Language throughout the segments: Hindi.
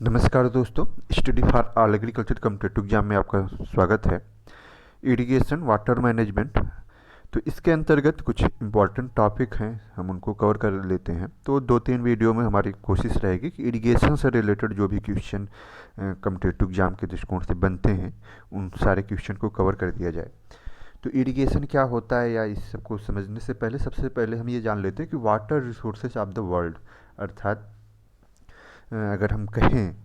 नमस्कार दोस्तों। Study for all agriculture competitive exam में आपका स्वागत है। इरिगेशन वाटर मैनेजमेंट, तो इसके अंतर्गत कुछ इम्पॉर्टेंट टॉपिक हैं, हम उनको कवर कर लेते हैं। तो 2-3 वीडियो में हमारी कोशिश रहेगी कि इरिगेशन से रिलेटेड जो भी क्वेश्चन कॉम्पिटिटिव एग्जाम के दृष्टिकोण से बनते हैं उन सारे क्वेश्चन को कवर कर दिया जाए। तो इरिगेशन क्या होता है, या इस सबको समझने से पहले सबसे पहले हम ये जान लेते हैं कि water resources of the world, अर्थात अगर हम कहें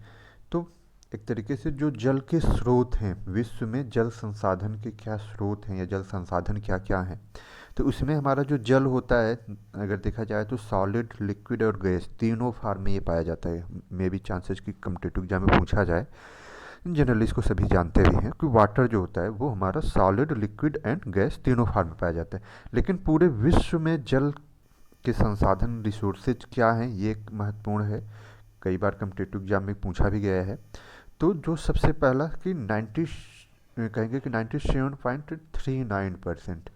तो एक तरीके से जो जल के स्रोत हैं विश्व में, जल संसाधन के क्या स्रोत हैं या जल संसाधन क्या क्या हैं। तो उसमें हमारा जो जल होता है, अगर देखा जाए तो सॉलिड, लिक्विड और गैस तीनों फॉर्म में ये पाया जाता है। मे भी चांसेस कि कम्पिटिटिव एग्जाम में पूछा जाए। जनरली इसको सभी जानते भी हैं कि वाटर जो होता है वो हमारा सॉलिड, लिक्विड एंड गैस तीनों फॉर्म में पाया जाता है। लेकिन पूरे विश्व में जल के संसाधन रिसोर्सेज क्या हैं, ये एक महत्वपूर्ण है, कई बार कम्पिटिटिव एग्जाम में पूछा भी गया है। तो जो सबसे पहला कि 90 कहेंगे कि 97.39%,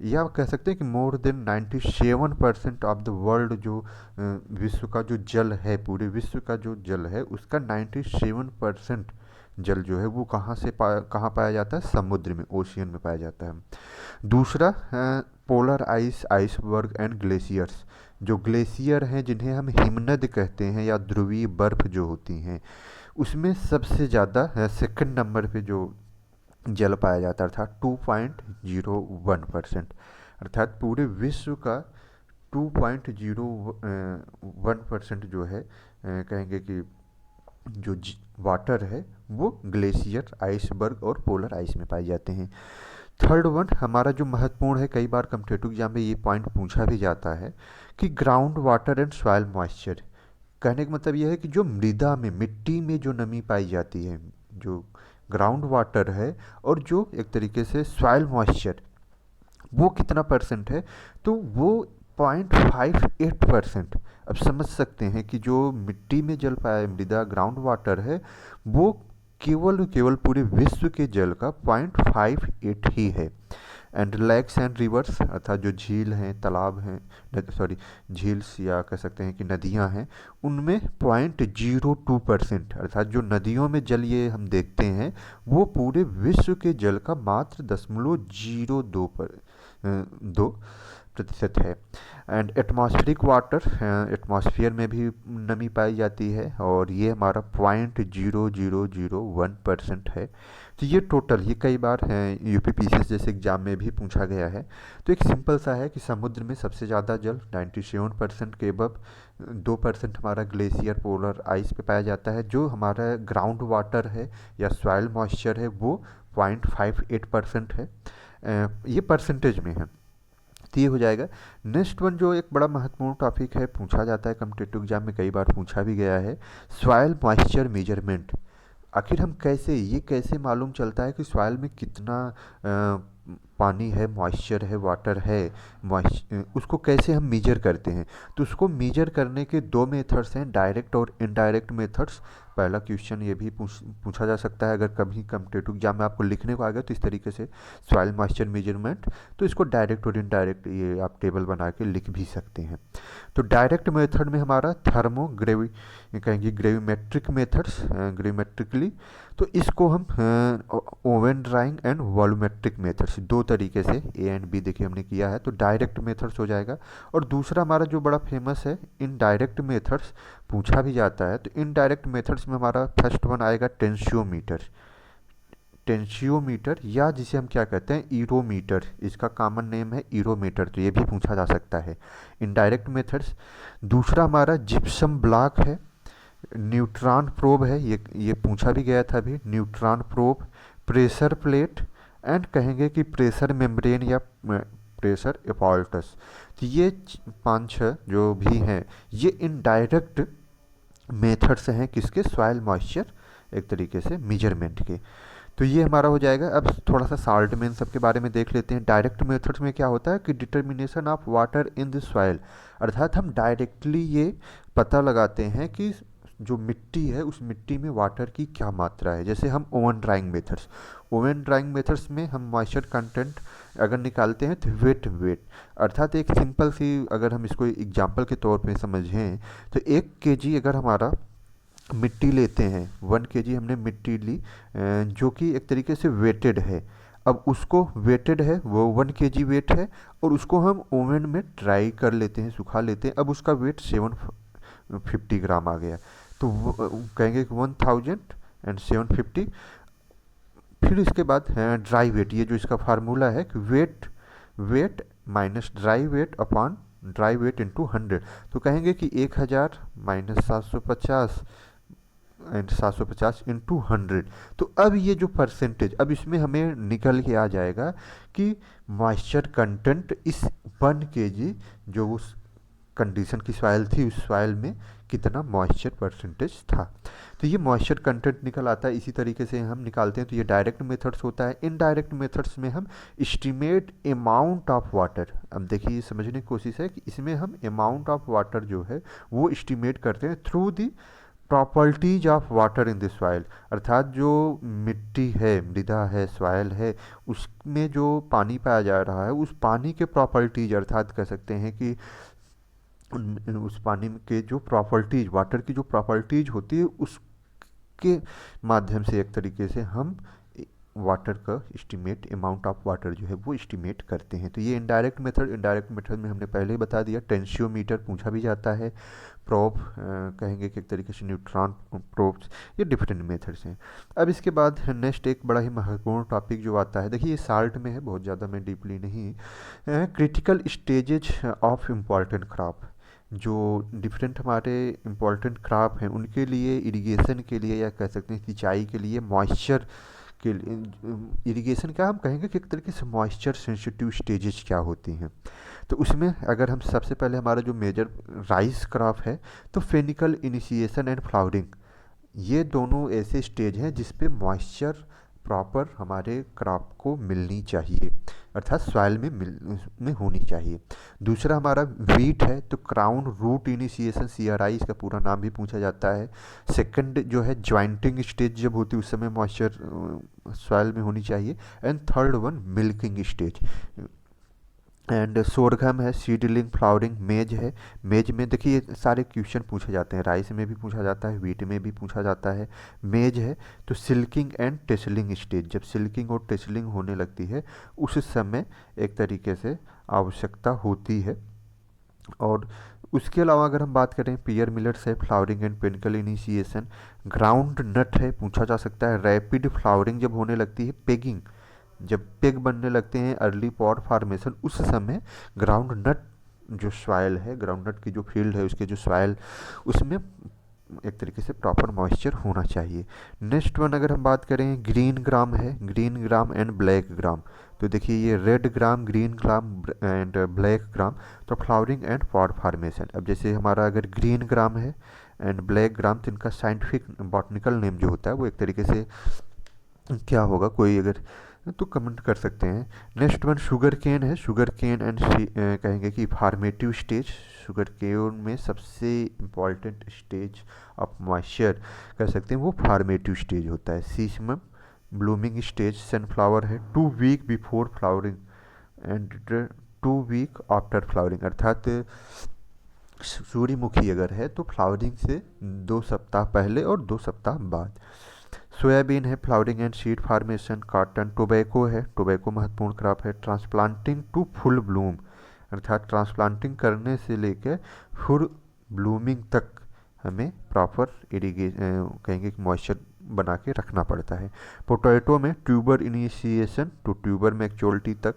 या कह सकते हैं कि more than 97% of the world, जो विश्व का जो जल है, पूरे विश्व का जो जल है उसका 97% जल जो है वो कहाँ पाया जाता है? समुद्र में, ओशियन में पाया जाता है। दूसरा, polar ice, iceberg and glaciers, जो ग्लेशियर हैं जिन्हें हम हिमनद कहते हैं या ध्रुवीय बर्फ जो होती हैं, उसमें सबसे ज़्यादा सेकंड नंबर पे जो जल पाया जाता है, अर्थात 2.01%। अर्थात पूरे विश्व का 2.01% जो है, कहेंगे कि जो वाटर है वो ग्लेशियर, आइसबर्ग और पोलर आइस में पाए जाते हैं। थर्ड वन हमारा जो महत्वपूर्ण है, कई बार कम्पिटिटिव एग्जाम में ये पॉइंट पूछा भी जाता है कि ground water and soil moisture. कहने का मतलब यह है कि जो मृदा में, मिट्टी में जो नमी पाई जाती है, जो ग्राउंड वाटर है, और जो एक तरीके से सॉइल मॉइस्चर, वो कितना परसेंट है? तो वो 0.58%। अब समझ सकते हैं कि जो मिट्टी में जल पाया, मृदा, ग्राउंड वाटर है, वो केवल पूरे विश्व के जल का 0.58 ही है। एंड लेक्स एंड रिवर्स, अर्थात जो झील हैं, तालाब हैं, सॉरी, झील्स या कह सकते हैं कि नदियां हैं, उनमें 0.02%, अर्थात जो नदियों में जल ये हम देखते हैं वो पूरे विश्व के जल का मात्र 0.02% है। एंड एटमॉस्फेरिक वाटर, एटमॉस्फेयर में भी नमी पाई जाती है, और ये हमारा 0.0001% है। तो ये टोटल, ये कई बार यूपीपीसीएस जैसे एग्जाम में भी पूछा गया है। तो एक सिंपल सा है कि समुद्र में सबसे ज़्यादा जल 97% के अबव, 2% हमारा ग्लेशियर, पोलर आइस पे पाया जाता है। जो हमारा ग्राउंड वाटर है या सॉइल मॉइस्चर है वो 0.58% है। ये परसेंटेज में है। तो ये हो जाएगा। नेक्स्ट वन जो एक बड़ा महत्वपूर्ण टॉपिक है, पूछा जाता है कम्पिटिटिव एग्जाम में, कई बार पूछा भी गया है, सॉइल मॉइस्चर मेजरमेंट। आखिर हम कैसे मालूम चलता है कि सॉइल में कितना पानी है, मॉइस्चर है, वाटर है, उसको कैसे हम मेजर करते हैं? तो उसको मेजर करने के दो मेथड्स हैं, डायरेक्ट और इनडायरेक्ट मेथड्स। पहला क्वेश्चन ये भी पूछा जा सकता है, अगर कभी कम्पिटिटिव एग्जाम में आपको लिखने को आ गया तो इस तरीके से सॉइल मॉइस्चर मेजरमेंट, तो इसको डायरेक्ट और इनडायरेक्ट ये आप टेबल बना के लिख भी सकते हैं। तो डायरेक्ट मेथड में हमारा थर्मोग्रेवी, कहेंगे ग्रेविमेट्रिक मेथड्स, ग्रेविमेट्रिकली। तो इसको हम oven drawing and volumetric methods, दो तरीके से ए एंड बी देखिए हमने किया है, तो डायरेक्ट मेथड्स हो जाएगा। और दूसरा हमारा जो बड़ा फेमस है, इनडायरेक्ट मेथड्स, पूछा भी जाता है। तो इनडायरेक्ट मेथड्स में हमारा फर्स्ट वन आएगा टेंशियोमीटर। टेंशियोमीटर, या जिसे हम क्या कहते हैं, ईरोमीटर, इसका कॉमन नेम है ईरोमीटर, तो ये भी पूछा जा सकता है, इनडायरेक्ट मेथड्स। दूसरा हमारा जिप्सम ब्लॉक है, न्यूट्रॉन प्रोब है, ये पूछा भी गया था अभी, neutron probe, pressure plate, and कहेंगे कि प्रेशर मेम्ब्रेन या प्रेशर एपॉल्टस। तो ये 5-6 जो भी हैं, ये इनडायरेक्ट मेथड्स हैं किसके? सॉइल मॉइस्चर एक तरीके से मेजरमेंट के। तो ये हमारा हो जाएगा। अब थोड़ा सा साल्ट में इन सब के बारे में देख लेते हैं। डायरेक्ट मेथड्स में क्या होता है कि determination of water in the soil, अर्थात हम डायरेक्टली ये पता लगाते हैं कि जो मिट्टी है उस मिट्टी में वाटर की क्या मात्रा है। जैसे हम ओवन ड्राइंग मेथड्स में हम मॉइस्चर कंटेंट अगर निकालते हैं तो वेट, अर्थात एक सिंपल सी, अगर हम इसको एग्जांपल के तौर पे समझें तो 1 kg अगर हमारा मिट्टी लेते हैं, 1 kg हमने मिट्टी ली जो कि एक तरीके से वेटेड है। अब उसको वेटेड है, वो 1 kg वेट है, और उसको हम ओवन में ड्राई कर लेते हैं, सुखा लेते हैं। अब उसका वेट 750 ग्राम आ गया। तो कहेंगे कि 1750। फिर इसके बाद है ड्राई वेट, ये जो इसका फार्मूला है कि wet weight minus dry weight upon dry weight into 100। तो कहेंगे कि 1000 माइनस 750 एंड 750 इंटू 100। तो अब ये जो परसेंटेज, अब इसमें हमें निकल के आ जाएगा कि मॉइस्चर कंटेंट इस 1 kg जो उस कंडीशन की सॉइल थी, उस सॉइल में कितना मॉइस्चर परसेंटेज था। तो ये मॉइस्चर कंटेंट निकल आता है। इसी तरीके से हम निकालते हैं। तो ये डायरेक्ट मेथड्स होता है। इनडायरेक्ट मेथड्स में हम एस्टिमेट अमाउंट ऑफ वाटर, अब देखिए समझने की कोशिश है कि इसमें हम अमाउंट ऑफ वाटर जो है वो एस्टिमेट करते हैं through the properties of water in the soil. अर्थात जो मिट्टी है, मृदा है, सॉइल है, उसमें जो पानी पाया जा रहा है, उस पानी के प्रॉपर्टीज, अर्थात कह सकते हैं कि उस पानी के जो प्रॉपर्टीज, वाटर की जो प्रॉपर्टीज होती है, उसके माध्यम से एक तरीके से हम वाटर का एस्टिमेट, अमाउंट ऑफ वाटर जो है वो एस्टिमेट करते हैं। तो ये इनडायरेक्ट मेथड, इनडायरेक्ट मेथड में हमने पहले ही बता दिया, टेंशियोमीटर पूछा भी जाता है, प्रोब कहेंगे कि एक तरीके से न्यूट्रॉन प्रोब्स, ये डिफरेंट मेथड्स हैं। अब इसके बाद नेक्स्ट एक बड़ा ही महत्वपूर्ण टॉपिक जो आता है, देखिए ये साल्ट में है, बहुत ज़्यादा मैं डीपली नहीं, critical stages of important crop. जो डिफरेंट हमारे इम्पॉर्टेंट क्रॉप हैं उनके लिए इरिगेशन के लिए, या कह सकते हैं सिंचाई के लिए, मॉइस्चर के लिए, इरिगेशन का हम कहेंगे कि एक तरीके से मॉइस्चर सेंसिटिव स्टेजेस क्या होती हैं। तो उसमें अगर हम सबसे पहले हमारा जो मेजर राइस क्रॉप है, तो फेनिकल इनिशिएशन एंड फ्लावरिंग, ये दोनों ऐसे स्टेज हैं जिस पे मॉइस्चर प्रॉपर हमारे क्रॉप को मिलनी चाहिए, अर्थात सॉइल में होनी चाहिए। दूसरा हमारा वीट है, तो क्राउन रूट इनिशिएशन, CRI इसका पूरा नाम भी पूछा जाता है। सेकंड जो है ज्वाइंटिंग स्टेज जब होती है उस समय मॉइस्चर सॉइल में होनी चाहिए। And third one milking stage. And सोरघम है, सीडलिंग, फ्लावरिंग, मेज है। मेज में देखिए सारे क्वेश्चन पूछे जाते हैं, राइस में भी पूछा जाता है, व्हीट में भी पूछा जाता है। मेज है तो सिल्किंग एंड टेसलिंग स्टेज, जब सिल्किंग और टेसलिंग होने लगती है उस समय एक तरीके से आवश्यकता होती है। और उसके अलावा अगर हम बात करें, पियर मिलेट्स है, flowering and panicle initiation. Ground nut है, पूछा जा सकता है, रैपिड फ्लावरिंग जब होने लगती है। पेगिंग, जब पेग बनने लगते हैं, अर्ली पॉड फॉर्मेशन, उस समय ग्राउंड नट जो सॉइल है, ग्राउंड नट की जो फील्ड है, उसके जो सॉइल, उसमें एक तरीके से प्रॉपर मॉइस्चर होना चाहिए। नेक्स्ट वन अगर हम बात करें, ग्रीन ग्राम है, green gram and black gram. तो देखिए ये red gram, green gram and black gram, तो फ्लावरिंग एंड पॉड फॉर्मेशन। अब जैसे हमारा अगर ग्रीन ग्राम है एंड ब्लैक ग्राम, तो इनका साइंटिफिक बॉटनिकल नेम जो होता है वो एक तरीके से क्या होगा, कोई अगर तो कमेंट कर सकते हैं। नेक्स्ट वन शुगर केन है, शुगर केन एंड कहेंगे कि फॉर्मेटिव स्टेज। शुगर केन में सबसे इम्पॉर्टेंट स्टेज ऑफ मॉइस्चर कह सकते हैं वो फॉर्मेटिव स्टेज होता है। सीसमम ब्लूमिंग स्टेज, सनफ्लावर है, 2 week before flowering and 2 week after flowering, अर्थात सूर्यमुखी अगर है तो फ्लावरिंग से 2 सप्ताह पहले और 2 सप्ताह बाद। सोयाबीन है, flowering and seed formation. Cotton, tobacco है, टोबैको महत्वपूर्ण क्रॉप है। ट्रांसप्लांटिंग टू फुल ब्लूम, अर्थात ट्रांसप्लांटिंग करने से लेकर फुल ब्लूमिंग तक हमें प्रॉपर कहेंगे कि मॉइस्चर बना के रखना पड़ता है। पोटैटो में tuber initiation to tuber maturity तक।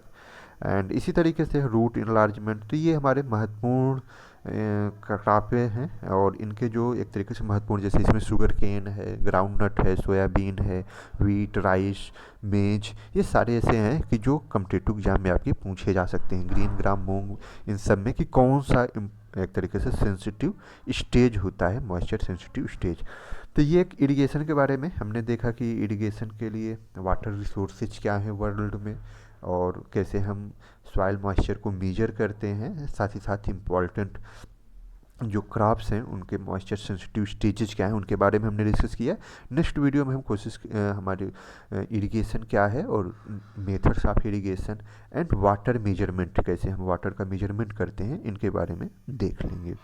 एंड इसी तरीके से रूट इनलार्जमेंट। तो ये हमारे महत्वपूर्ण क्रॉपें हैं, और इनके जो एक तरीके से महत्वपूर्ण, जैसे इसमें शुगर केन है, ग्राउंड नट है, सोयाबीन है, वीट, राइस, मेज, ये सारे ऐसे हैं कि जो कॉम्पिटिटिव एग्जाम में आपके पूछे जा सकते हैं। ग्रीन ग्राम, मूंग, इन सब में कि कौन सा एक तरीके से सेंसिटिव स्टेज होता है, मॉइस्चर सेंसिटिव स्टेज। तो ये एक इरिगेशन के बारे में हमने देखा कि इरिगेशन के लिए वाटर रिसोर्सेज क्या है वर्ल्ड में, और कैसे हम सॉइल मॉइस्चर को मेजर करते हैं, साथ ही साथ इम्पॉर्टेंट जो क्रॉप्स हैं उनके मॉइस्चर सेंसिटिव स्टेजेस क्या हैं उनके बारे में हमने डिस्कस किया। नेक्स्ट वीडियो में हम कोशिश हमारे इरिगेशन क्या है और methods of irrigation and water measurement, कैसे हम वाटर का मेजरमेंट करते हैं, इनके बारे में देख लेंगे।